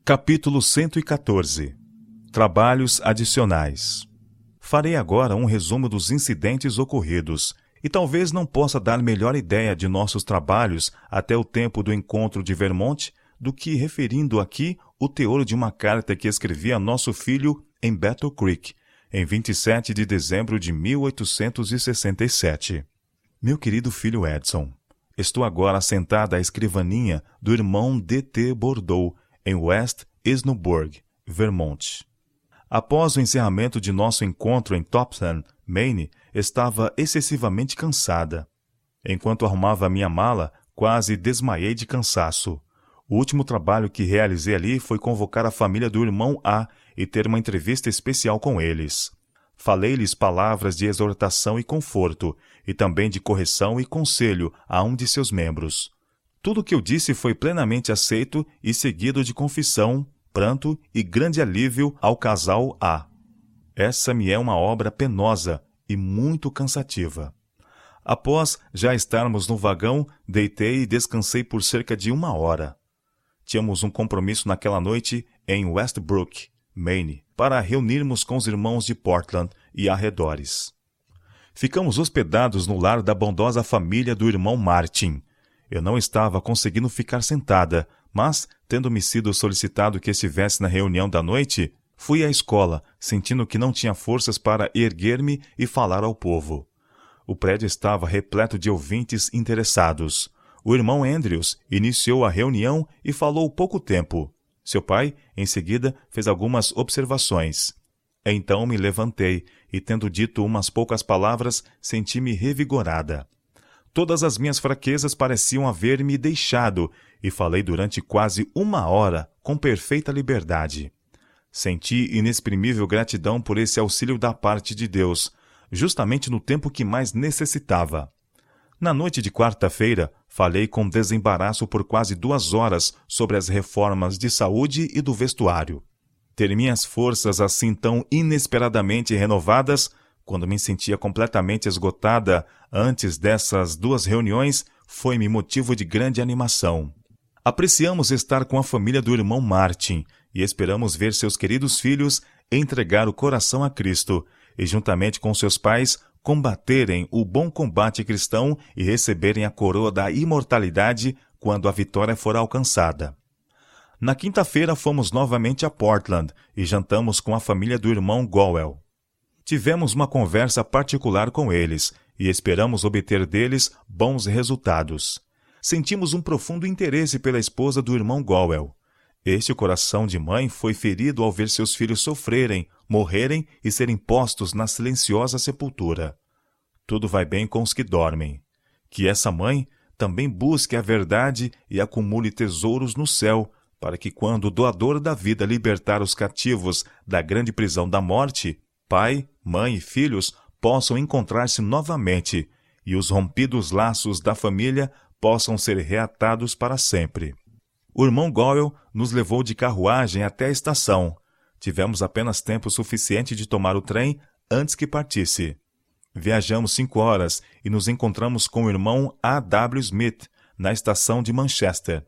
Capítulo 114. Trabalhos adicionais. Farei agora um resumo dos incidentes ocorridos, e talvez não possa dar melhor ideia de nossos trabalhos até o tempo do encontro de Vermont do que referindo aqui o teor de uma carta que escrevi a nosso filho em Battle Creek, em 27 de dezembro de 1867. Meu querido filho Edson, estou agora sentada à escrivaninha do irmão D.T. Bordeaux, em West Snowburg, Vermont. Após o encerramento de nosso encontro em Topsail, Maine, estava excessivamente cansada. Enquanto arrumava minha mala, quase desmaiei de cansaço. O último trabalho que realizei ali foi convocar a família do irmão A e ter uma entrevista especial com eles. Falei-lhes palavras de exortação e conforto, e também de correção e conselho a um de seus membros. Tudo o que eu disse foi plenamente aceito e seguido de confissão, pranto e grande alívio ao casal A. Essa me é uma obra penosa e muito cansativa. Após já estarmos no vagão, deitei e descansei por cerca de 1 hora. Tínhamos um compromisso naquela noite em Westbrook, Maine, para reunirmos com os irmãos de Portland e arredores. Ficamos hospedados no lar da bondosa família do irmão Martin. Eu não estava conseguindo ficar sentada, mas, tendo-me sido solicitado que estivesse na reunião da noite, fui à escola, sentindo que não tinha forças para erguer-me e falar ao povo. O prédio estava repleto de ouvintes interessados. O irmão Andrews iniciou a reunião e falou pouco tempo. Seu pai, em seguida, fez algumas observações. Então me levantei e, tendo dito umas poucas palavras, senti-me revigorada. Todas as minhas fraquezas pareciam haver-me deixado, e falei durante quase 1 hora, com perfeita liberdade. Senti inexprimível gratidão por esse auxílio da parte de Deus, justamente no tempo que mais necessitava. Na noite de quarta-feira, falei com desembaraço por quase 2 horas sobre as reformas de saúde e do vestuário. Ter minhas forças assim tão inesperadamente renovadas, quando me sentia completamente esgotada antes dessas 2 reuniões, foi-me motivo de grande animação. Apreciamos estar com a família do irmão Martin e esperamos ver seus queridos filhos entregar o coração a Cristo e, juntamente com seus pais, combaterem o bom combate cristão e receberem a coroa da imortalidade quando a vitória for alcançada. Na quinta-feira fomos novamente a Portland e jantamos com a família do irmão Gowell. Tivemos uma conversa particular com eles e esperamos obter deles bons resultados. Sentimos um profundo interesse pela esposa do irmão Gowell. Este coração de mãe foi ferido ao ver seus filhos sofrerem, morrerem e serem postos na silenciosa sepultura. Tudo vai bem com os que dormem. Que essa mãe também busque a verdade e acumule tesouros no céu, para que quando o doador da vida libertar os cativos da grande prisão da morte, pai, mãe e filhos possam encontrar-se novamente e os rompidos laços da família possam ser reatados para sempre. O irmão Gowell nos levou de carruagem até a estação. Tivemos apenas tempo suficiente de tomar o trem antes que partisse. Viajamos 5 horas e nos encontramos com o irmão A.W. Smith na estação de Manchester.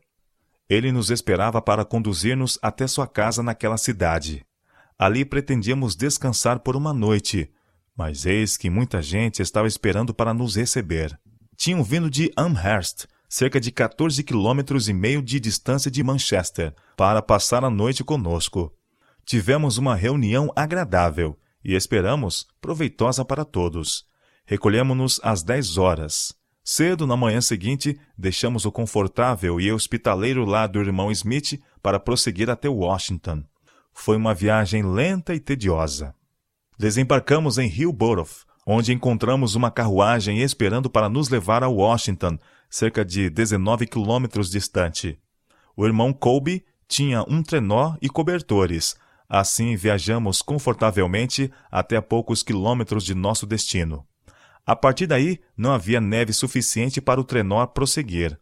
Ele nos esperava para conduzir-nos até sua casa naquela cidade. Ali pretendíamos descansar por 1 noite, mas eis que muita gente estava esperando para nos receber. Tinham vindo de Amherst, cerca de 14,5 quilômetros de distância de Manchester, para passar a noite conosco. Tivemos uma reunião agradável e esperamos proveitosa para todos. Recolhemos-nos às 10 horas. Cedo na manhã seguinte, deixamos o confortável e hospitaleiro lar do irmão Smith para prosseguir até Washington. Foi uma viagem lenta e tediosa. Desembarcamos em Hillborough, onde encontramos uma carruagem esperando para nos levar a Washington, cerca de 19 quilômetros distante. O irmão Colby tinha um trenó e cobertores. Assim viajamos confortavelmente até a poucos quilômetros de nosso destino. A partir daí, não havia neve suficiente para o trenó prosseguir.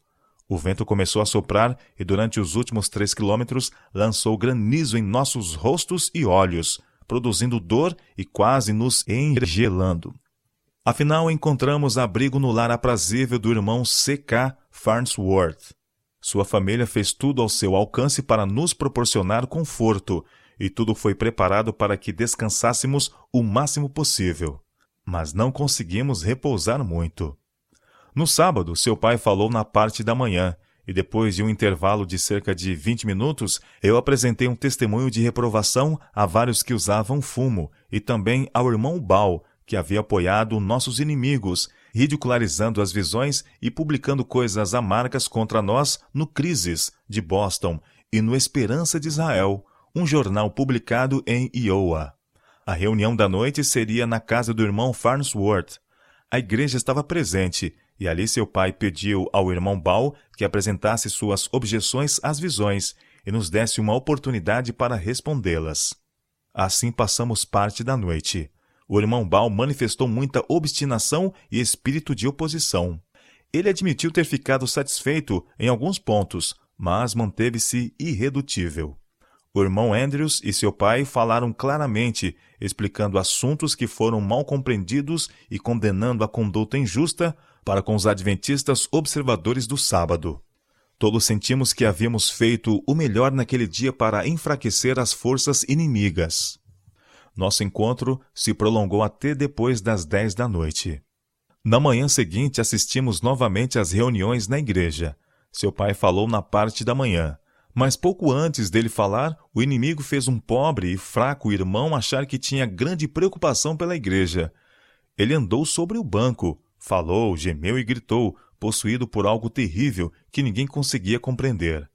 O vento começou a soprar e durante os últimos 3 quilômetros lançou granizo em nossos rostos e olhos, produzindo dor e quase nos engelando. Afinal, encontramos abrigo no lar aprazível do irmão C.K. Farnsworth. Sua família fez tudo ao seu alcance para nos proporcionar conforto, e tudo foi preparado para que descansássemos o máximo possível. Mas não conseguimos repousar muito. No sábado, seu pai falou na parte da manhã, e depois de um intervalo de cerca de 20 minutos, eu apresentei um testemunho de reprovação a vários que usavam fumo, e também ao irmão Bal, que havia apoiado nossos inimigos, ridicularizando as visões e publicando coisas amargas contra nós no Crises, de Boston, e no Esperança de Israel, um jornal publicado em Iowa. A reunião da noite seria na casa do irmão Farnsworth. A igreja estava presente, e ali seu pai pediu ao irmão Bal que apresentasse suas objeções às visões e nos desse uma oportunidade para respondê-las. Assim passamos parte da noite. O irmão Bal manifestou muita obstinação e espírito de oposição. Ele admitiu ter ficado satisfeito em alguns pontos, mas manteve-se irredutível. O irmão Andrews e seu pai falaram claramente, explicando assuntos que foram mal compreendidos e condenando a conduta injusta para com os adventistas observadores do sábado. Todos sentimos que havíamos feito o melhor naquele dia para enfraquecer as forças inimigas. Nosso encontro se prolongou até depois das 10 da noite. Na manhã seguinte, assistimos novamente às reuniões na igreja. Seu pai falou na parte da manhã. Mas pouco antes dele falar, o inimigo fez um pobre e fraco irmão achar que tinha grande preocupação pela igreja. Ele andou sobre o banco, falou, gemeu e gritou, possuído por algo terrível que ninguém conseguia compreender.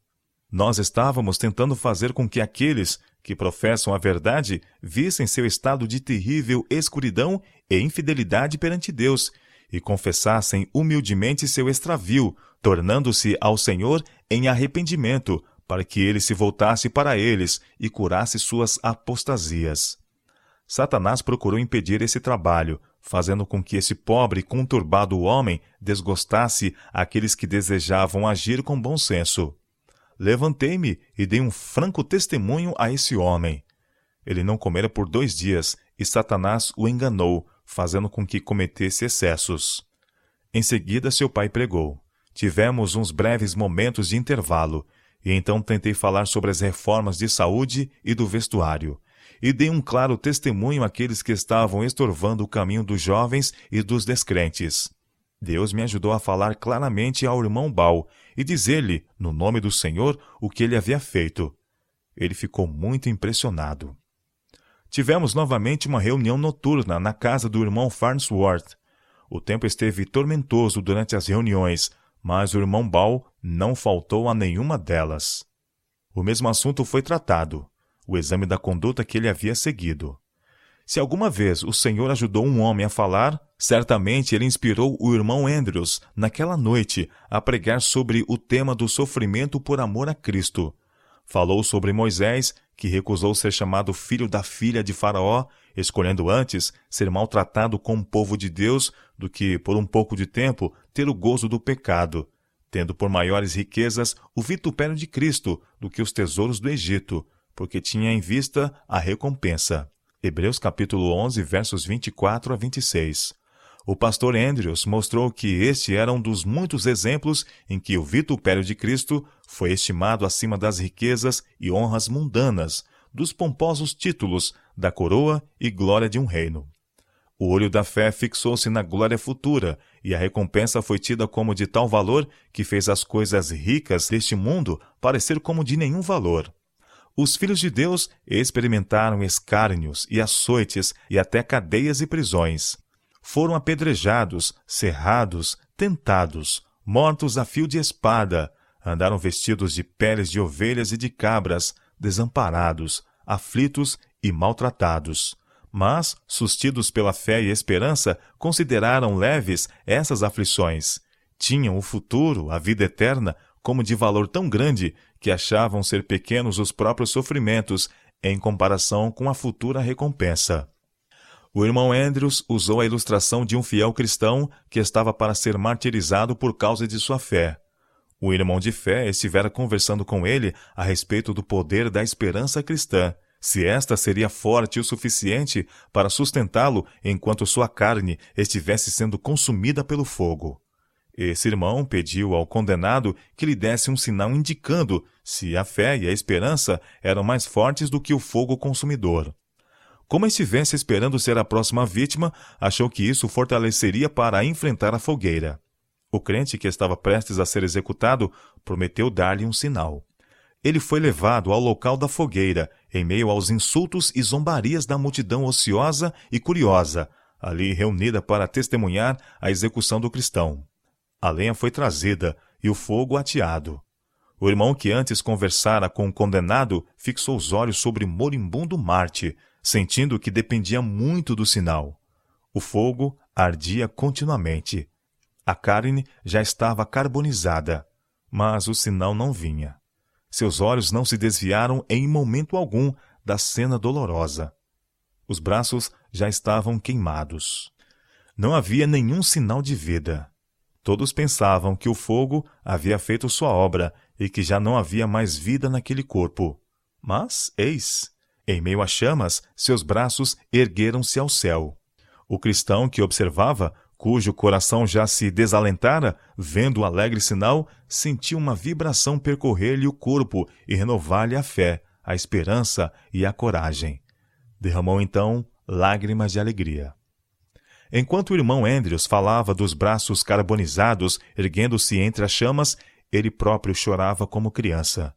Nós estávamos tentando fazer com que aqueles que professam a verdade vissem seu estado de terrível escuridão e infidelidade perante Deus e confessassem humildemente seu extravio, tornando-se ao Senhor em arrependimento, para que ele se voltasse para eles e curasse suas apostasias. Satanás procurou impedir esse trabalho, fazendo com que esse pobre e conturbado homem desgostasse aqueles que desejavam agir com bom senso. Levantei-me e dei um franco testemunho a esse homem. Ele não comera por 2 dias, e Satanás o enganou, fazendo com que cometesse excessos. Em seguida, seu pai pregou. Tivemos uns breves momentos de intervalo, e então tentei falar sobre as reformas de saúde e do vestuário, e dei um claro testemunho àqueles que estavam estorvando o caminho dos jovens e dos descrentes. Deus me ajudou a falar claramente ao irmão Bal e dizer-lhe, no nome do Senhor, o que ele havia feito. Ele ficou muito impressionado. Tivemos novamente uma reunião noturna na casa do irmão Farnsworth. O tempo esteve tormentoso durante as reuniões, mas o irmão Bal não faltou a nenhuma delas. O mesmo assunto foi tratado, o exame da conduta que ele havia seguido. Se alguma vez o Senhor ajudou um homem a falar, certamente ele inspirou o irmão Andrews, naquela noite, a pregar sobre o tema do sofrimento por amor a Cristo. Falou sobre Moisés, que recusou ser chamado filho da filha de Faraó, escolhendo antes ser maltratado com o povo de Deus do que, por um pouco de tempo, ter o gozo do pecado, tendo por maiores riquezas o vitupério de Cristo do que os tesouros do Egito, porque tinha em vista a recompensa. Hebreus capítulo 11, versos 24 a 26. O pastor Andrews mostrou que este era um dos muitos exemplos em que o vitupério de Cristo foi estimado acima das riquezas e honras mundanas, dos pomposos títulos, da coroa e glória de um reino. O olho da fé fixou-se na glória futura, e a recompensa foi tida como de tal valor que fez as coisas ricas deste mundo parecer como de nenhum valor. Os filhos de Deus experimentaram escárnios e açoites e até cadeias e prisões. Foram apedrejados, cerrados, tentados, mortos a fio de espada, andaram vestidos de peles de ovelhas e de cabras, desamparados, aflitos e maltratados. Mas, sustidos pela fé e esperança, consideraram leves essas aflições. Tinham o futuro, a vida eterna, como de valor tão grande que achavam ser pequenos os próprios sofrimentos em comparação com a futura recompensa. O irmão Andrews usou a ilustração de um fiel cristão que estava para ser martirizado por causa de sua fé. O irmão de fé estivera conversando com ele a respeito do poder da esperança cristã, se esta seria forte o suficiente para sustentá-lo enquanto sua carne estivesse sendo consumida pelo fogo. Esse irmão pediu ao condenado que lhe desse um sinal indicando se a fé e a esperança eram mais fortes do que o fogo consumidor. Como estivesse esperando ser a próxima vítima, achou que isso fortaleceria para enfrentar a fogueira. O crente que estava prestes a ser executado prometeu dar-lhe um sinal. Ele foi levado ao local da fogueira, em meio aos insultos e zombarias da multidão ociosa e curiosa, ali reunida para testemunhar a execução do cristão. A lenha foi trazida e o fogo ateado. O irmão que antes conversara com o condenado fixou os olhos sobre o moribundo Marte, sentindo que dependia muito do sinal. O fogo ardia continuamente. A carne já estava carbonizada, mas o sinal não vinha. Seus olhos não se desviaram em momento algum da cena dolorosa. Os braços já estavam queimados. Não havia nenhum sinal de vida. Todos pensavam que o fogo havia feito sua obra e que já não havia mais vida naquele corpo. Mas, eis, em meio às chamas, seus braços ergueram-se ao céu. O cristão que observava, cujo coração já se desalentara, vendo o alegre sinal, sentiu uma vibração percorrer-lhe o corpo e renovar-lhe a fé, a esperança e a coragem. Derramou então lágrimas de alegria. Enquanto o irmão Andrews falava dos braços carbonizados erguendo-se entre as chamas, ele próprio chorava como criança.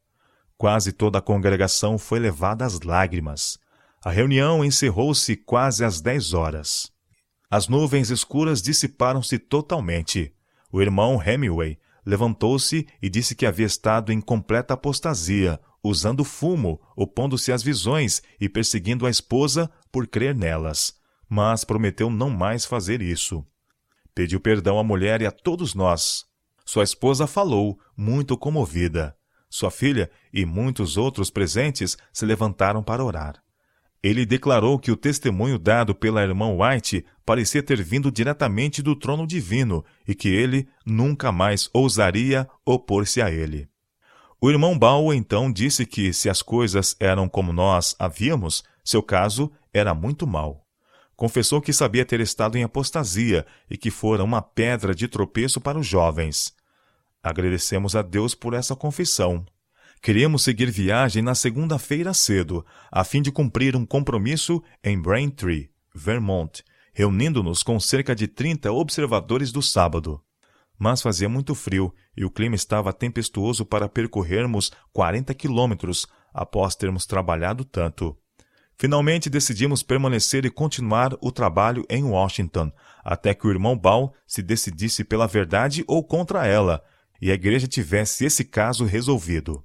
Quase toda a congregação foi levada às lágrimas. A reunião encerrou-se quase às 10 horas. As nuvens escuras dissiparam-se totalmente. O irmão Hemingway levantou-se e disse que havia estado em completa apostasia, usando fumo, opondo-se às visões e perseguindo a esposa por crer nelas, mas prometeu não mais fazer isso. Pediu perdão à mulher e a todos nós. Sua esposa falou, muito comovida. Sua filha e muitos outros presentes se levantaram para orar. Ele declarou que o testemunho dado pela irmã White parecia ter vindo diretamente do trono divino e que ele nunca mais ousaria opor-se a ele. O irmão Ball então disse que, se as coisas eram como nós havíamos, seu caso era muito mau. Confessou que sabia ter estado em apostasia e que fora uma pedra de tropeço para os jovens. Agradecemos a Deus por essa confissão. Queríamos seguir viagem na segunda-feira cedo, a fim de cumprir um compromisso em Braintree, Vermont, reunindo-nos com cerca de 30 observadores do sábado. Mas fazia muito frio e o clima estava tempestuoso para percorrermos 40 quilômetros após termos trabalhado tanto. Finalmente decidimos permanecer e continuar o trabalho em Washington, até que o irmão Ball se decidisse pela verdade ou contra ela, e a igreja tivesse esse caso resolvido.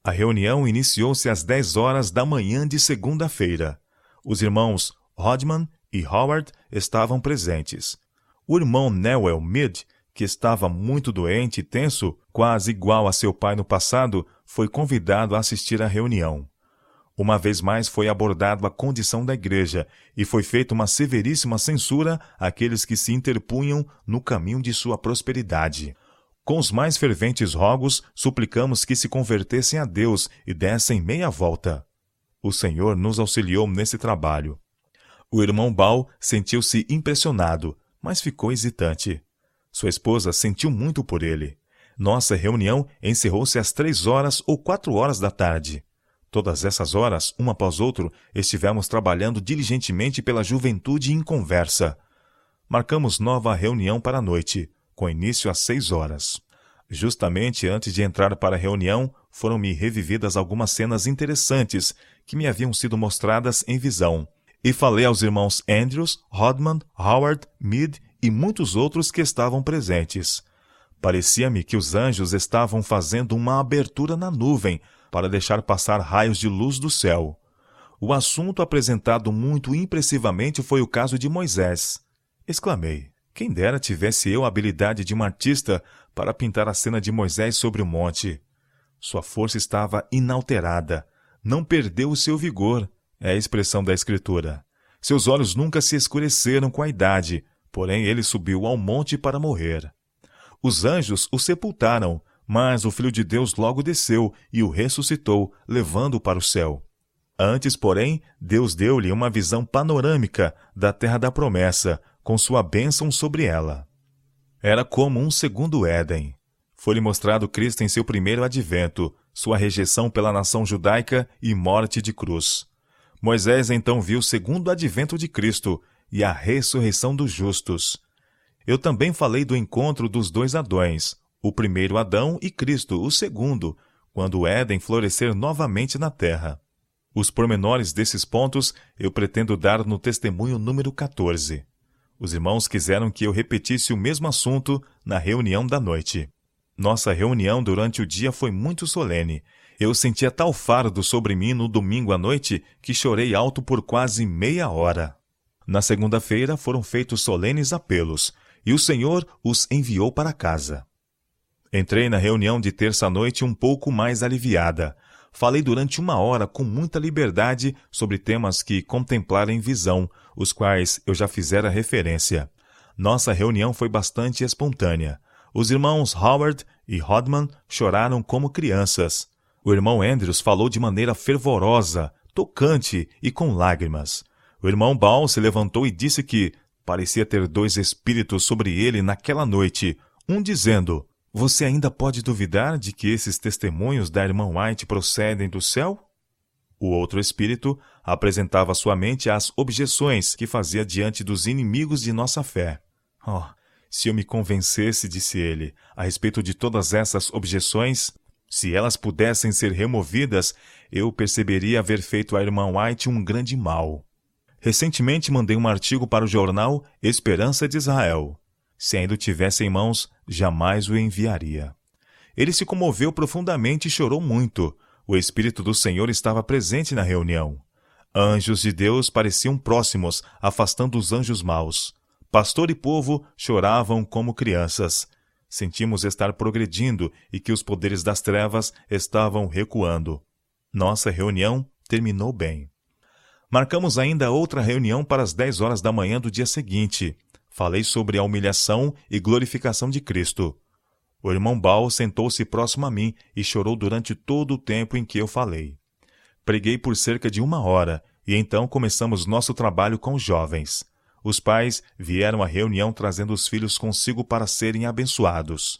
A reunião iniciou-se às 10 horas da manhã de segunda-feira. Os irmãos Rodman e Howard estavam presentes. O irmão Newell Mead, que estava muito doente e tenso, quase igual a seu pai no passado, foi convidado a assistir à reunião. Uma vez mais foi abordado a condição da igreja e foi feita uma severíssima censura àqueles que se interpunham no caminho de sua prosperidade. Com os mais ferventes rogos, suplicamos que se convertessem a Deus e dessem meia volta. O Senhor nos auxiliou nesse trabalho. O irmão Ball sentiu-se impressionado, mas ficou hesitante. Sua esposa sentiu muito por ele. Nossa reunião encerrou-se às 3 horas ou 4 horas da tarde. Todas essas horas, uma após outra, estivemos trabalhando diligentemente pela juventude em conversa. Marcamos nova reunião para a noite, com início às 6 horas. Justamente antes de entrar para a reunião, foram-me revividas algumas cenas interessantes que me haviam sido mostradas em visão, e falei aos irmãos Andrews, Rodman, Howard, Mead e muitos outros que estavam presentes. Parecia-me que os anjos estavam fazendo uma abertura na nuvem para deixar passar raios de luz do céu. O assunto apresentado muito impressivamente foi o caso de Moisés. Exclamei, quem dera tivesse eu a habilidade de um artista para pintar a cena de Moisés sobre o monte. Sua força estava inalterada, não perdeu o seu vigor, é a expressão da Escritura. Seus olhos nunca se escureceram com a idade, porém ele subiu ao monte para morrer. Os anjos o sepultaram, mas o Filho de Deus logo desceu e o ressuscitou, levando-o para o céu. Antes, porém, Deus deu-lhe uma visão panorâmica da terra da promessa, com sua bênção sobre ela. Era como um segundo Éden. Foi-lhe mostrado Cristo em seu primeiro advento, sua rejeição pela nação judaica e morte de cruz. Moisés então viu o segundo advento de Cristo e a ressurreição dos justos. Eu também falei do encontro dos dois Adões, o primeiro Adão e Cristo, o segundo, quando o Éden florescer novamente na terra. Os pormenores desses pontos eu pretendo dar no testemunho número 14. Os irmãos quiseram que eu repetisse o mesmo assunto na reunião da noite. Nossa reunião durante o dia foi muito solene. Eu sentia tal fardo sobre mim no domingo à noite que chorei alto por quase meia hora. Na segunda-feira foram feitos solenes apelos, e o Senhor os enviou para casa. Entrei na reunião de terça-noite um pouco mais aliviada. Falei durante 1 hora com muita liberdade sobre temas que contemplara em visão, os quais eu já fizera referência. Nossa reunião foi bastante espontânea. Os irmãos Howard e Rodman choraram como crianças. O irmão Andrews falou de maneira fervorosa, tocante e com lágrimas. O irmão Ball se levantou e disse que parecia ter 2 espíritos sobre ele naquela noite, um dizendo: "Você ainda pode duvidar de que esses testemunhos da irmã White procedem do céu?" O outro espírito apresentava à sua mente as objeções que fazia diante dos inimigos de nossa fé. "Oh, se eu me convencesse", disse ele, "a respeito de todas essas objeções, se elas pudessem ser removidas, eu perceberia haver feito à irmã White um grande mal." Recentemente mandei um artigo para o jornal Esperança de Israel. Se ainda o tivesse em mãos, jamais o enviaria. Ele se comoveu profundamente e chorou muito. O Espírito do Senhor estava presente na reunião. Anjos de Deus pareciam próximos, afastando os anjos maus. Pastor e povo choravam como crianças. Sentimos estar progredindo e que os poderes das trevas estavam recuando. Nossa reunião terminou bem. Marcamos ainda outra reunião para as 10 horas da manhã do dia seguinte. Falei sobre a humilhação e glorificação de Cristo. O irmão Ball sentou-se próximo a mim e chorou durante todo o tempo em que eu falei. Preguei por cerca de 1 hora e então começamos nosso trabalho com os jovens. Os pais vieram à reunião trazendo os filhos consigo para serem abençoados.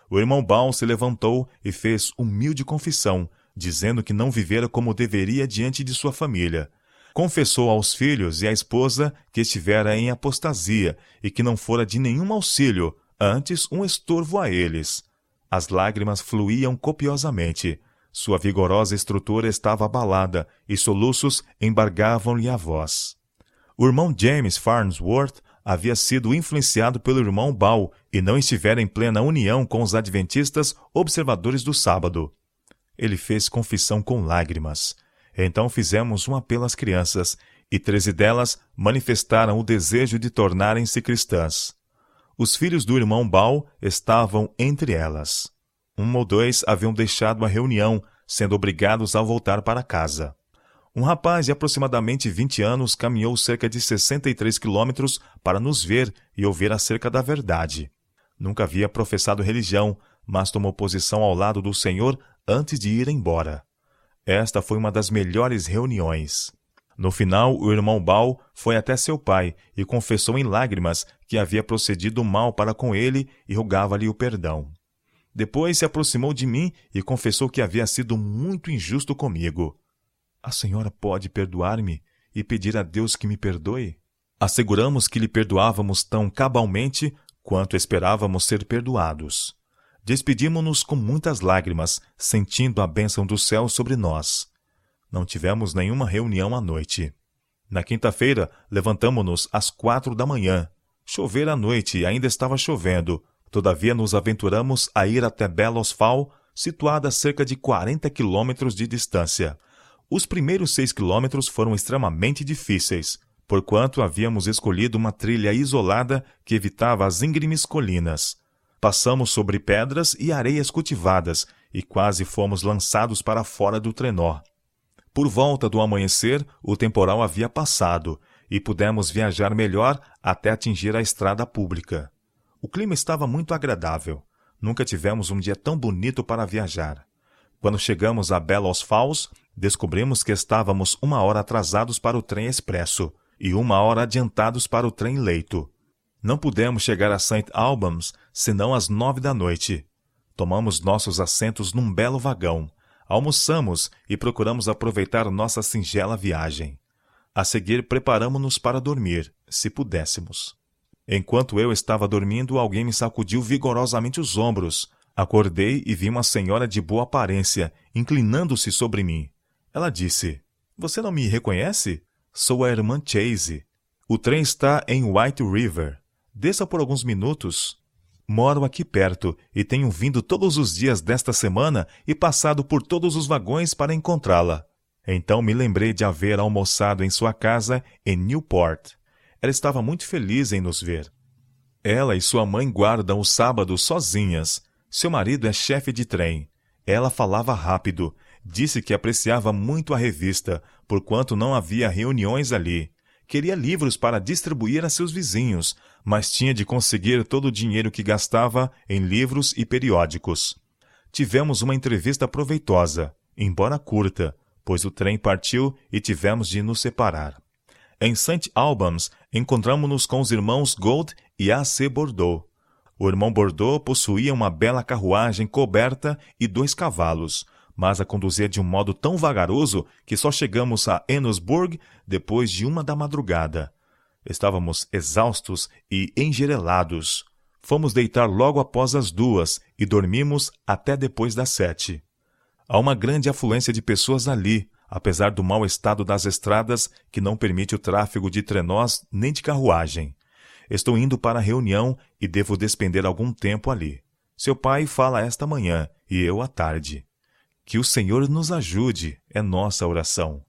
O irmão Ball se levantou e fez humilde confissão, dizendo que não vivera como deveria diante de sua família. Confessou aos filhos e à esposa que estivera em apostasia e que não fora de nenhum auxílio, antes um estorvo a eles. As lágrimas fluíam copiosamente. Sua vigorosa estrutura estava abalada e soluços embargavam-lhe a voz. O irmão James Farnsworth havia sido influenciado pelo irmão Ball e não estivera em plena união com os adventistas observadores do sábado. Ele fez confissão com lágrimas. Então fizemos um apelo às crianças, e 13 delas manifestaram o desejo de tornarem-se cristãs. Os filhos do irmão Ball estavam entre elas. 1 ou 2 haviam deixado a reunião, sendo obrigados a voltar para casa. Um rapaz de aproximadamente 20 anos caminhou cerca de 63 quilômetros para nos ver e ouvir acerca da verdade. Nunca havia professado religião, mas tomou posição ao lado do Senhor antes de ir embora. Esta foi uma das melhores reuniões. No final, o irmão Ball foi até seu pai e confessou em lágrimas que havia procedido mal para com ele e rogava-lhe o perdão. Depois se aproximou de mim e confessou que havia sido muito injusto comigo. "A senhora pode perdoar-me e pedir a Deus que me perdoe?" Asseguramos que lhe perdoávamos tão cabalmente quanto esperávamos ser perdoados. Despedimo-nos com muitas lágrimas, sentindo a bênção do céu sobre nós. Não tivemos nenhuma reunião à noite. Na quinta-feira, levantamo-nos às 4 da manhã. Chovera à noite e ainda estava chovendo. Todavia nos aventuramos a ir até Bellows Fall, situada a cerca de 40 quilômetros de distância. Os primeiros 6 quilômetros foram extremamente difíceis, porquanto havíamos escolhido uma trilha isolada que evitava as íngremes colinas. Passamos sobre pedras e areias cultivadas e quase fomos lançados para fora do trenó. Por volta do amanhecer, o temporal havia passado e pudemos viajar melhor até atingir a estrada pública. O clima estava muito agradável. Nunca tivemos um dia tão bonito para viajar. Quando chegamos a Bellows Falls, descobrimos que estávamos 1 hora atrasados para o trem expresso e 1 hora adiantados para o trem leito. Não pudemos chegar a St. Albans senão às 9 da noite. Tomamos nossos assentos num belo vagão, almoçamos e procuramos aproveitar nossa singela viagem. A seguir, preparamo-nos para dormir, se pudéssemos. Enquanto eu estava dormindo, alguém me sacudiu vigorosamente os ombros. Acordei e vi uma senhora de boa aparência, inclinando-se sobre mim. Ela disse: "Você não me reconhece? Sou a irmã Chase. O trem está em White River. Desça por alguns minutos. Moro aqui perto e tenho vindo todos os dias desta semana e passado por todos os vagões para encontrá-la." Então me lembrei de haver almoçado em sua casa em Newport. Ela estava muito feliz em nos ver. Ela e sua mãe guardam o sábado sozinhas. Seu marido é chefe de trem. Ela falava rápido. Disse que apreciava muito a revista, porquanto não havia reuniões ali. Queria livros para distribuir a seus vizinhos, mas tinha de conseguir todo o dinheiro que gastava em livros e periódicos. Tivemos uma entrevista proveitosa, embora curta, pois o trem partiu e tivemos de nos separar. Em St. Albans, encontramo-nos com os irmãos Gold e A.C. Bordeaux. O irmão Bordeaux possuía uma bela carruagem coberta e 2 cavalos, mas a conduzia de um modo tão vagaroso que só chegamos a Enosburg depois de 1 da madrugada. Estávamos exaustos e engerelados. Fomos deitar logo após as 2 e dormimos até depois das 7. Há uma grande afluência de pessoas ali, apesar do mau estado das estradas que não permite o tráfego de trenós nem de carruagem. Estou indo para a reunião e devo despender algum tempo ali. Seu pai fala esta manhã e eu à tarde. Que o Senhor nos ajude, é nossa oração.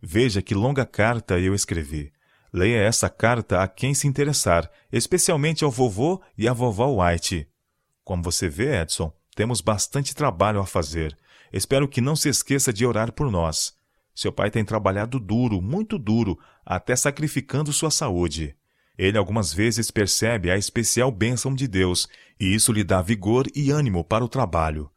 Veja que longa carta eu escrevi. Leia essa carta a quem se interessar, especialmente ao vovô e à vovó White. Como você vê, Edson, temos bastante trabalho a fazer. Espero que não se esqueça de orar por nós. Seu pai tem trabalhado duro, muito duro, até sacrificando sua saúde. Ele algumas vezes percebe a especial bênção de Deus, e isso lhe dá vigor e ânimo para o trabalho.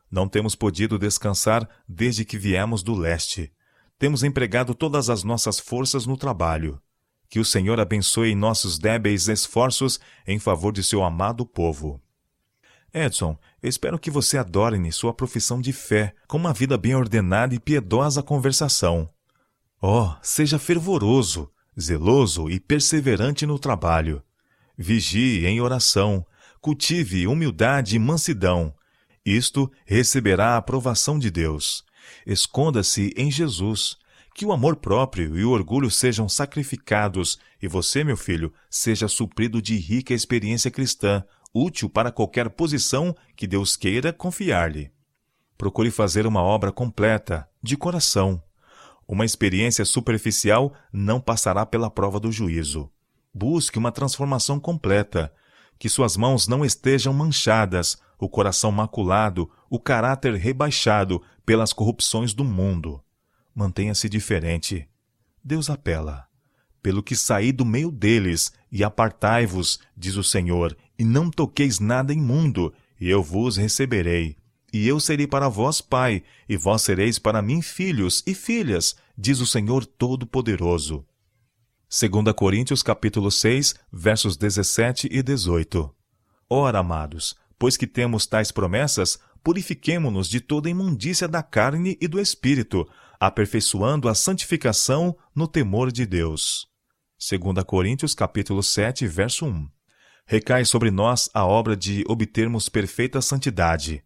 Não temos podido descansar desde que viemos do leste. Temos empregado todas as nossas forças no trabalho. Que o Senhor abençoe nossos débeis esforços em favor de seu amado povo. Edson, espero que você adore sua profissão de fé, com uma vida bem ordenada e piedosa conversação. Oh, seja fervoroso, zeloso e perseverante no trabalho. Vigie em oração, cultive humildade e mansidão. Isto receberá a aprovação de Deus. Esconda-se em Jesus. Que o amor próprio e o orgulho sejam sacrificados e você, meu filho, seja suprido de rica experiência cristã, útil para qualquer posição que Deus queira confiar-lhe. Procure fazer uma obra completa, de coração. Uma experiência superficial não passará pela prova do juízo. Busque uma transformação completa. Que suas mãos não estejam manchadas, o coração maculado, o caráter rebaixado pelas corrupções do mundo. Mantenha-se diferente. Deus apela. Pelo que saí do meio deles, e apartai-vos, diz o Senhor, e não toqueis nada imundo, e eu vos receberei. E eu serei para vós pai, e vós sereis para mim filhos e filhas, diz o Senhor Todo-Poderoso. 2 Coríntios capítulo 6, versos 17 e 18. Ora, amados, pois que temos tais promessas, purifiquemo-nos de toda imundícia da carne e do espírito, aperfeiçoando a santificação no temor de Deus. 2 Coríntios capítulo 7, verso 1. Recai sobre nós a obra de obtermos perfeita santidade.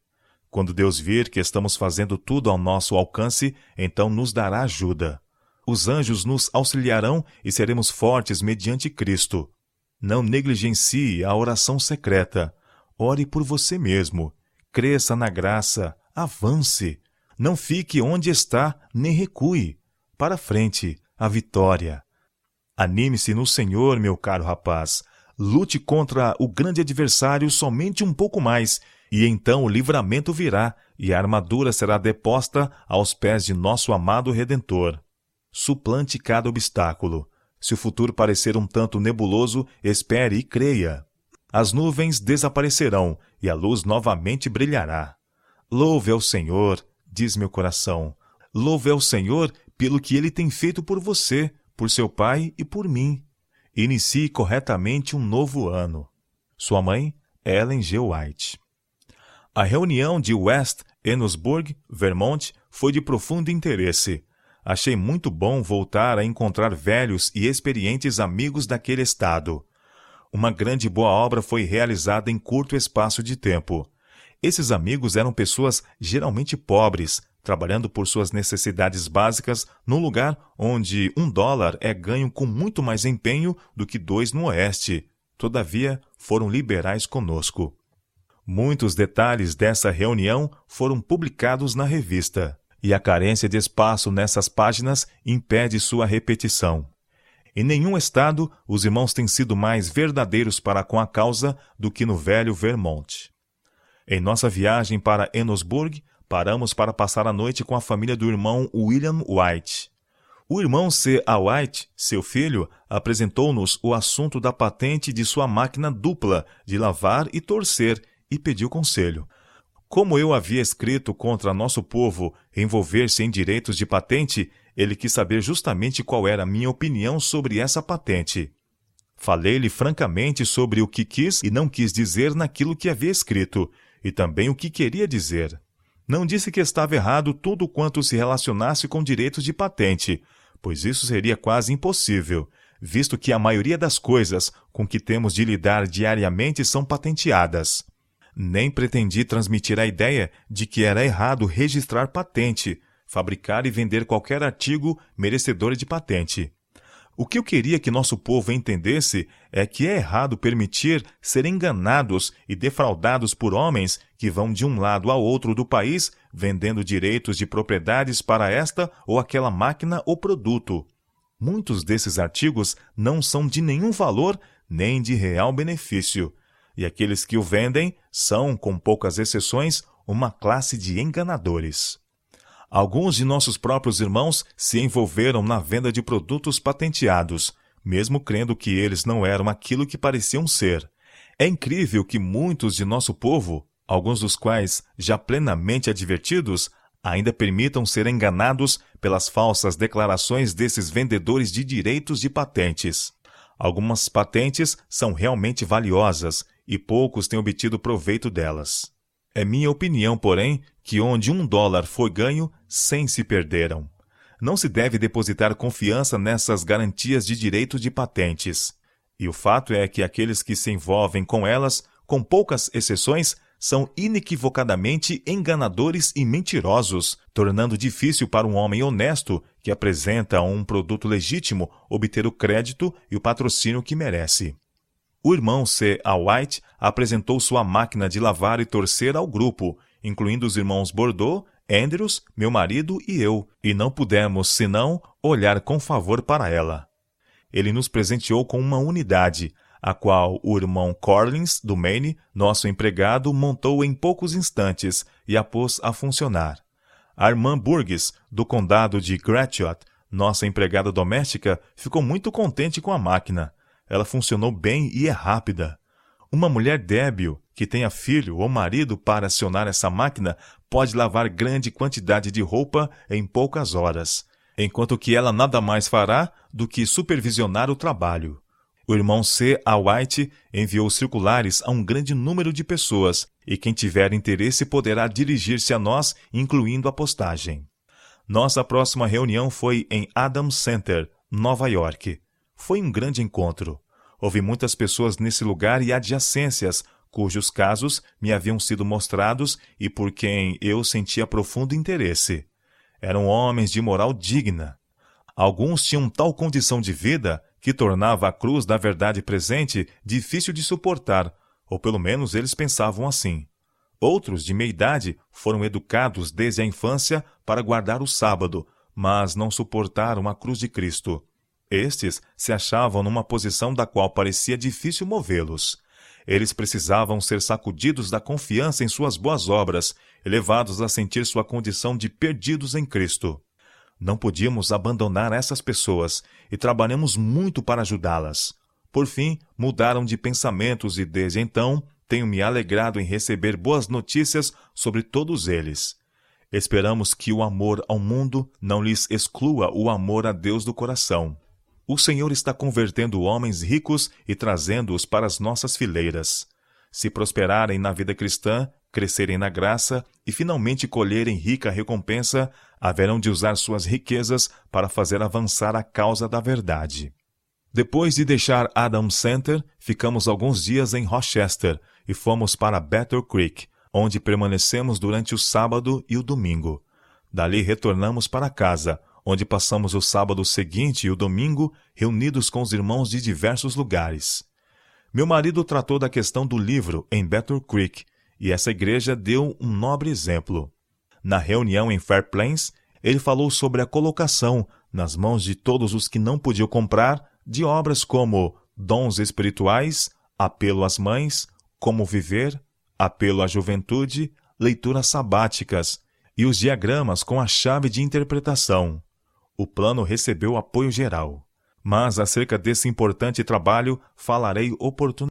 Quando Deus vir que estamos fazendo tudo ao nosso alcance, então nos dará ajuda. Os anjos nos auxiliarão e seremos fortes mediante Cristo. Não negligencie a oração secreta. Ore por você mesmo. Cresça na graça. Avance. Não fique onde está, nem recue. Para frente, a vitória. Anime-se no Senhor, meu caro rapaz. Lute contra o grande adversário somente um pouco mais, e então o livramento virá, e a armadura será deposta aos pés de nosso amado Redentor. Suplante cada obstáculo. Se o futuro parecer um tanto nebuloso, espere e creia. As nuvens desaparecerão e a luz novamente brilhará. Louve ao Senhor, diz meu coração. Louve ao Senhor pelo que Ele tem feito por você, por seu pai e por mim. e inicie corretamente um novo ano. Sua mãe, Ellen G. White. A reunião de West Enosburg, Vermont, foi de profundo interesse. Achei muito bom voltar a encontrar velhos e experientes amigos daquele estado. Uma grande boa obra foi realizada em curto espaço de tempo. Esses amigos eram pessoas geralmente pobres, trabalhando por suas necessidades básicas num lugar onde $1 é ganho com muito mais empenho do que 2 no Oeste. Todavia, foram liberais conosco. Muitos detalhes dessa reunião foram publicados na revista, e a carência de espaço nessas páginas impede sua repetição. Em nenhum estado, os irmãos têm sido mais verdadeiros para com a causa do que no velho Vermont. Em nossa viagem para Enosburg, paramos para passar a noite com a família do irmão William White. O irmão C. A. White, seu filho, apresentou-nos o assunto da patente de sua máquina dupla de lavar e torcer e pediu conselho. Como eu havia escrito contra nosso povo envolver-se em direitos de patente, ele quis saber justamente qual era a minha opinião sobre essa patente. Falei-lhe francamente sobre o que quis e não quis dizer naquilo que havia escrito, e também o que queria dizer. Não disse que estava errado tudo quanto se relacionasse com direitos de patente, pois isso seria quase impossível, visto que a maioria das coisas com que temos de lidar diariamente são patenteadas. Nem pretendi transmitir a ideia de que era errado registrar patente, fabricar e vender qualquer artigo merecedor de patente. O que eu queria que nosso povo entendesse é que é errado permitir ser enganados e defraudados por homens que vão de um lado ao outro do país vendendo direitos de propriedades para esta ou aquela máquina ou produto. Muitos desses artigos não são de nenhum valor nem de real benefício, e aqueles que o vendem são, com poucas exceções, uma classe de enganadores. Alguns de nossos próprios irmãos se envolveram na venda de produtos patenteados, mesmo crendo que eles não eram aquilo que pareciam ser. É incrível que muitos de nosso povo, alguns dos quais já plenamente advertidos, ainda permitam ser enganados pelas falsas declarações desses vendedores de direitos de patentes. Algumas patentes são realmente valiosas e poucos têm obtido proveito delas. É minha opinião, porém, que onde $1 foi ganho, 100 se perderam. Não se deve depositar confiança nessas garantias de direitos de patentes. E o fato é que aqueles que se envolvem com elas, com poucas exceções, são inequivocadamente enganadores e mentirosos, tornando difícil para um homem honesto que apresenta um produto legítimo obter o crédito e o patrocínio que merece. O irmão C. A. White apresentou sua máquina de lavar e torcer ao grupo, incluindo os irmãos Bordeaux, Andrews, meu marido e eu, e não pudemos, senão, olhar com favor para ela. Ele nos presenteou com uma unidade, a qual o irmão Corlins, do Maine, nosso empregado, montou em poucos instantes e a pôs a funcionar. A irmã Burgess, do condado de Gratiot, nossa empregada doméstica, ficou muito contente com a máquina. Ela funcionou bem e é rápida. Uma mulher débil, que tenha filho ou marido para acionar essa máquina, pode lavar grande quantidade de roupa em poucas horas, enquanto que ela nada mais fará do que supervisionar o trabalho. O irmão C. A. White enviou circulares a um grande número de pessoas, e quem tiver interesse poderá dirigir-se a nós, incluindo a postagem. Nossa próxima reunião foi em Adams Center, Nova York. Foi um grande encontro. Houve muitas pessoas nesse lugar e adjacências, cujos casos me haviam sido mostrados e por quem eu sentia profundo interesse. Eram homens de moral digna. Alguns tinham tal condição de vida que tornava a cruz da verdade presente difícil de suportar, ou pelo menos eles pensavam assim. Outros, de meia idade, foram educados desde a infância para guardar o sábado, mas não suportaram a cruz de Cristo. Estes se achavam numa posição da qual parecia difícil movê-los. Eles precisavam ser sacudidos da confiança em suas boas obras e levados a sentir sua condição de perdidos em Cristo. Não podíamos abandonar essas pessoas e trabalhamos muito para ajudá-las. Por fim, mudaram de pensamentos e, desde então, tenho me alegrado em receber boas notícias sobre todos eles. Esperamos que o amor ao mundo não lhes exclua o amor a Deus do coração. O Senhor está convertendo homens ricos e trazendo-os para as nossas fileiras. Se prosperarem na vida cristã, crescerem na graça e finalmente colherem rica recompensa, haverão de usar suas riquezas para fazer avançar a causa da verdade. Depois de deixar Adams Center, ficamos alguns dias em Rochester e fomos para Battle Creek, onde permanecemos durante o sábado e o domingo. Dali retornamos para casa, onde passamos o sábado seguinte e o domingo reunidos com os irmãos de diversos lugares. Meu marido tratou da questão do livro em Battle Creek, e essa igreja deu um nobre exemplo. Na reunião em Fair Plains, ele falou sobre a colocação, nas mãos de todos os que não podiam comprar, de obras como Dons Espirituais, Apelo às Mães, Como Viver, Apelo à Juventude, Leituras Sabáticas e os diagramas com a chave de interpretação. O plano recebeu apoio geral. Mas acerca desse importante trabalho falarei oportunamente.